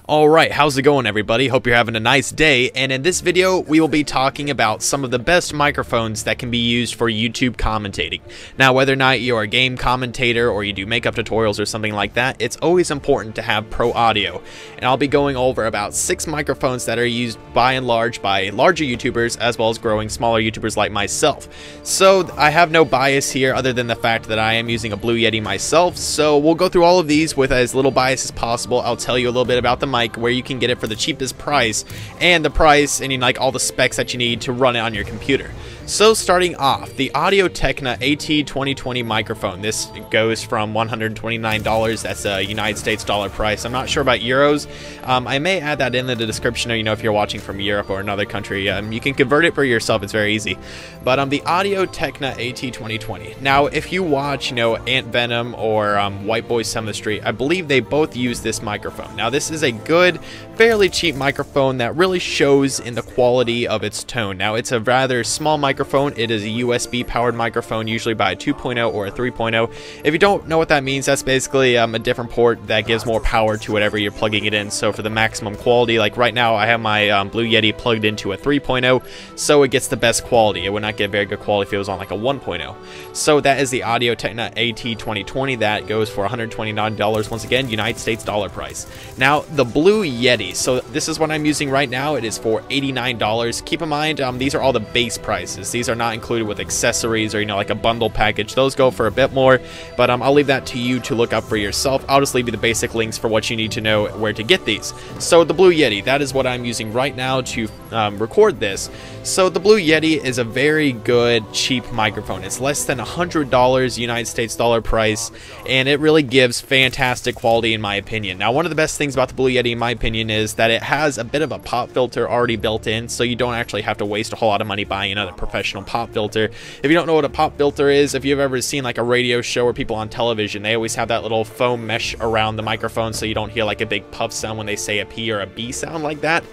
Alright, how's it going everybody? Hope you're having a nice day, and in this video we will be talking about some of the best microphones that can be used for YouTube commentating. Now whether or not you're a game commentator or you do makeup tutorials or something like that, it's always important to have pro audio. And I'll be going over about 6 microphones that are used by and large by larger YouTubers as well as growing smaller YouTubers like myself. So I have no bias here other than the fact that I am using a Blue Yeti myself, so we'll go through all of these with as little bias as possible. I'll tell you a little bit about the mic, where you can get it for the cheapest price, and the price and like all the specs that you need to run it on your computer. So starting off, the Audio-Technica AT2020 microphone. This goes from $129. That's a United States dollar price. I'm not sure about euros. I may add that in the description, or if you're watching from Europe or another country, you can convert it for yourself. It's very easy. But the Audio-Technica AT2020. Now, if you watch, Ant Venom or White Boys Chemistry, I believe they both use this microphone. Now, this is a good, fairly cheap microphone that really shows in the quality of its tone. Now, it's a rather small microphone. It is a USB powered microphone, usually by a 2.0 or a 3.0. If you don't know what that means, that's basically a different port that gives more power to whatever you're plugging it in. So for the maximum quality, like right now I have my Blue Yeti plugged into a 3.0, so it gets the best quality. It would not get very good quality if it was on like a 1.0. So that is the Audio-Technica AT2020. That goes for $129, once again, United States dollar price. Now the Blue Yeti, so this is what I'm using right now. It is for $89. Keep in mind, these are all the base prices. These are not included with accessories or like a bundle package. Those go for a bit more, but I'll leave that to you to look up for yourself. I'll just leave you the basic links for what you need to know where to get these. So the Blue Yeti, that is what I'm using right now to record this. So the Blue Yeti is a very good cheap microphone. It's less than $100 United States dollar price, and it really gives fantastic quality in my opinion. Now, one of the best things about the Blue Yeti in my opinion is that it has a bit of a pop filter already built in, so you don't actually have to waste a whole lot of money buying another professional pop filter. If you don't know what a pop filter is, if you've ever seen like a radio show or people on television, they always have that little foam mesh around the microphone so you don't hear like a big puff sound when they say a P or a B sound like that.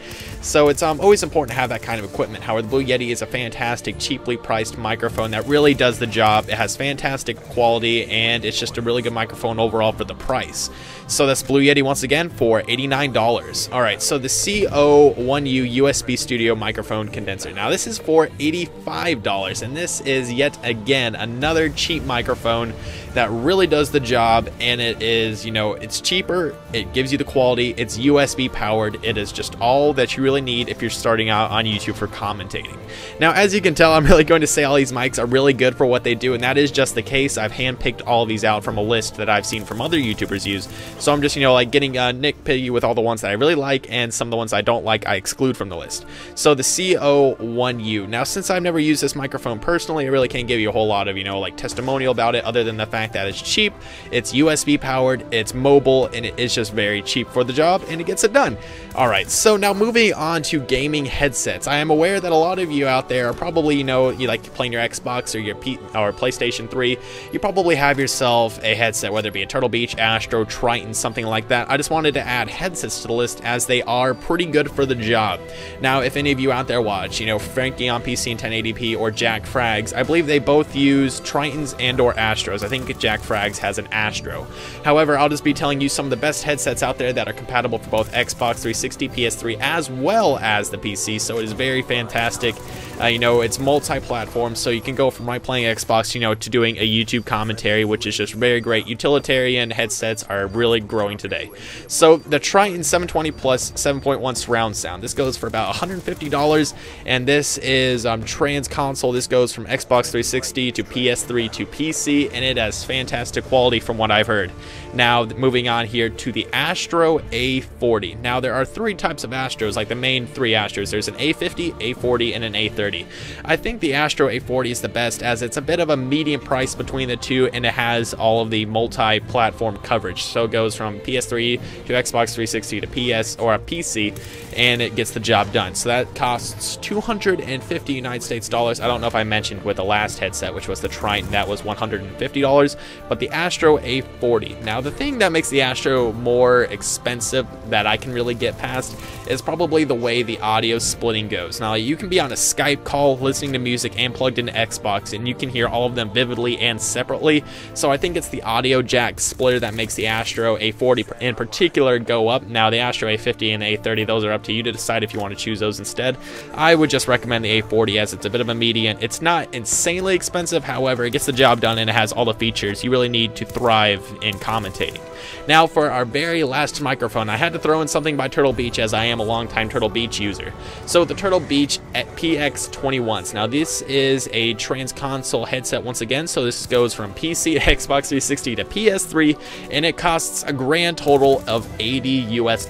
So it's always important to have that kind of equipment. However, the Blue Yeti is a fantastic, cheaply priced microphone that really does the job. It has fantastic quality, and it's just a really good microphone overall for the price. So that's Blue Yeti once again for $89. Alright, so the C01U USB Studio microphone condenser. Now this is for $85, and this is yet again another cheap microphone that really does the job, and it is, it's cheaper, it gives you the quality, it's USB powered, it is just all that you really need if you're starting out on YouTube for commentating. Now, as you can tell, I'm really going to say all these mics are really good for what they do, and that is just the case. I've handpicked all of these out from a list that I've seen from other YouTubers use, so I'm just, like getting nitpicky with all the ones that I really like, and some of the ones I don't like I exclude from the list. So the C01U. Now, since I've never used this microphone personally, I really can't give you a whole lot of, like testimonial about it, other than the fact that it's cheap, it's USB powered, it's mobile, and it is just very cheap for the job, and it gets it done. Alright, so now moving on to gaming headsets. I am aware that a lot of you out there are probably, you like playing your Xbox or your PlayStation 3. You probably have yourself a headset, whether it be a Turtle Beach, Astro, Triton, something like that. I just wanted to add headsets to the list as they are pretty good for the job. Now, if any of you out there watch, Frankie on PC in 1080p or Jack Frags, I believe they both use Tritons and or Astros. I think Jack Frags has an Astro. However, I'll just be telling you some of the best headsets out there that are compatible for both Xbox 360, PS3, as well as the PC, so it is very fantastic. It's multi-platform, so you can go from playing Xbox, to doing a YouTube commentary, which is just very great. Utilitarian headsets are really growing today. So the Triton 720 Plus 7.1 surround sound. This goes for about $150, and this is trans console. This goes from Xbox 360 to PS3 to PC, and it has fantastic quality from what I've heard. Now, moving on here to the Astro A40. Now, there are 3 types of Astros, like the main 3 Astros. There's an A50, A40, and an A30. I think the Astro A40 is the best, as it's a bit of a medium price between the two, and it has all of the multi-platform coverage. So it goes from PS3 to Xbox 360 to PS or a PC, and it gets the job done. So that costs $250 United States dollars. I don't know if I mentioned with the last headset, which was the Triton, that was $150, but the Astro A40. Now, the thing that makes the Astro more expensive that I can really get past is probably the way the audio splitting goes. Now, you can be on a Skype call listening to music and plugged into Xbox, and you can hear all of them vividly and separately. So I think it's the audio jack splitter that makes the Astro A40 in particular go up. Now, the Astro A50 and the A30, those are up to you to decide if you want to choose those instead. I would just recommend the A40 as it's a bit of a median. It's not insanely expensive, however, it gets the job done and it has all the features you really need to thrive in commentating. Now, for our very last microphone, I had to throw in something by Turtle Beach, as I am a longtime Turtle Beach user. So the Turtle Beach at PX21s. Now, this is a trans-console headset once again, so this goes from PC to Xbox 360 to PS3, and it costs a grand total of $80 US.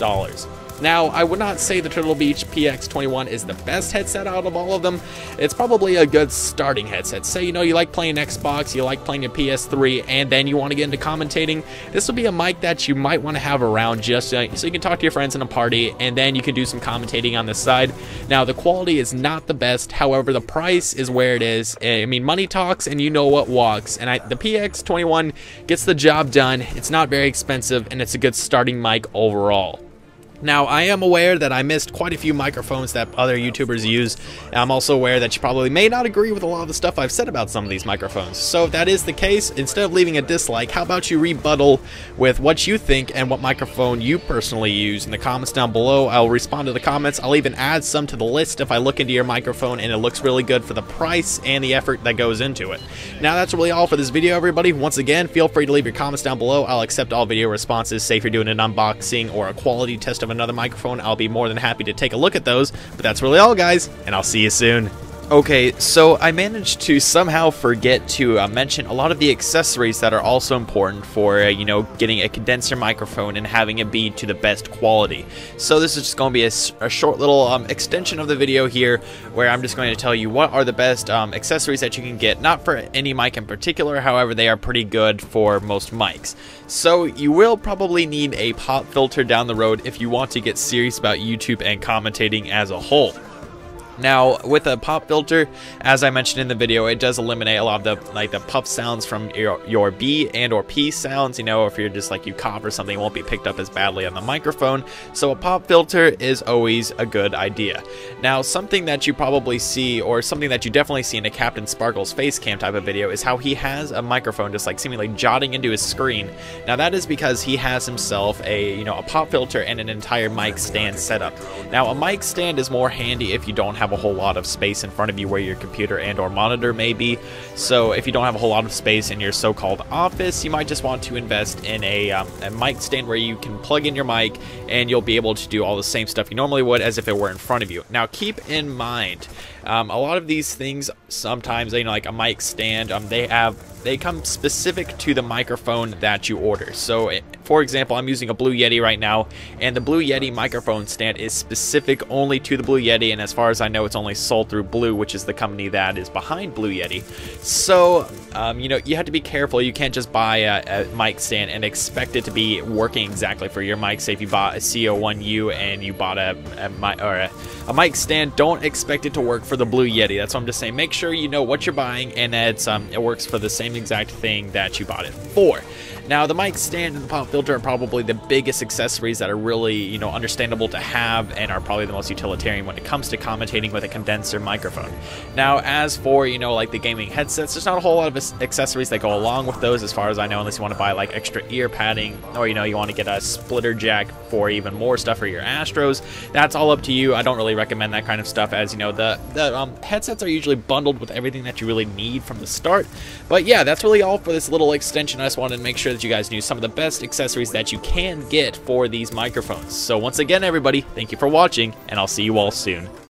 Now, I would not say the Turtle Beach PX21 is the best headset out of all of them. It's probably a good starting headset. Say, you like playing Xbox, you like playing your PS3, and then you want to get into commentating. This will be a mic that you might want to have around just so you can talk to your friends in a party, and then you can do some commentating on the side. Now, the quality is not the best. However, the price is where it is. I mean, money talks, and you know what walks. And the PX21 gets the job done. It's not very expensive, and it's a good starting mic overall. Now, I am aware that I missed quite a few microphones that other YouTubers use. I'm also aware that you probably may not agree with a lot of the stuff I've said about some of these microphones. So if that is the case, instead of leaving a dislike, how about you rebuttal with what you think and what microphone you personally use in the comments down below. I'll respond to the comments. I'll even add some to the list if I look into your microphone and it looks really good for the price and the effort that goes into it. Now, that's really all for this video, everybody. Once again, feel free to leave your comments down below. I'll accept all video responses. Say if you're doing an unboxing or a quality test of another microphone, I'll be more than happy to take a look at those. But that's really all, guys, and I'll see you soon. Okay, so I managed to somehow forget to mention a lot of the accessories that are also important for, getting a condenser microphone and having it be to the best quality. So this is just going to be a short little extension of the video here, where I'm just going to tell you what are the best accessories that you can get, not for any mic in particular, however, they are pretty good for most mics. So you will probably need a pop filter down the road if you want to get serious about YouTube and commentating as a whole. Now, with a pop filter, as I mentioned in the video, it does eliminate a lot of the puff sounds from your B and or P sounds. If you're just you cough or something, it won't be picked up as badly on the microphone. So a pop filter is always a good idea. Now, something that you probably see, or something that you definitely see in a Captain Sparkle's face cam type of video, is how he has a microphone just seemingly jotting into his screen. Now, that is because he has himself a pop filter and an entire mic stand setup. Now, a mic stand is more handy if you don't have a whole lot of space in front of you where your computer and or monitor may be. So if you don't have a whole lot of space in your so-called office, you might just want to invest in a mic stand where you can plug in your mic and you'll be able to do all the same stuff you normally would as if it were in front of you. Now, keep in mind, a lot of these things, sometimes, like a mic stand, they come specific to the microphone that you order. So, for example, I'm using a Blue Yeti right now, and the Blue Yeti microphone stand is specific only to the Blue Yeti, and as far as I know, it's only sold through Blue, which is the company that is behind Blue Yeti. So, you have to be careful. You can't just buy a mic stand and expect it to be working exactly for your mic. Say if you bought a C01U and you bought a mic stand, don't expect it to work for the Blue Yeti. That's what I'm just saying. Make sure you know what you're buying and that it works for the same exact thing that you bought it for. Now, the mic stand and the pop filter are probably the biggest accessories that are really, understandable to have and are probably the most utilitarian when it comes to commentating with a condenser microphone. Now, as for, the gaming headsets, there's not a whole lot of accessories that go along with those as far as I know, unless you want to buy extra ear padding or, you want to get a splitter jack for even more stuff for your Astros. That's all up to you. I don't really recommend that kind of stuff, as, the headsets are usually bundled with everything that you really need from the start. But yeah, that's really all for this little extension. I just wanted to make sure that you guys knew some of the best accessories that you can get for these microphones. So once again, everybody, thank you for watching, and I'll see you all soon.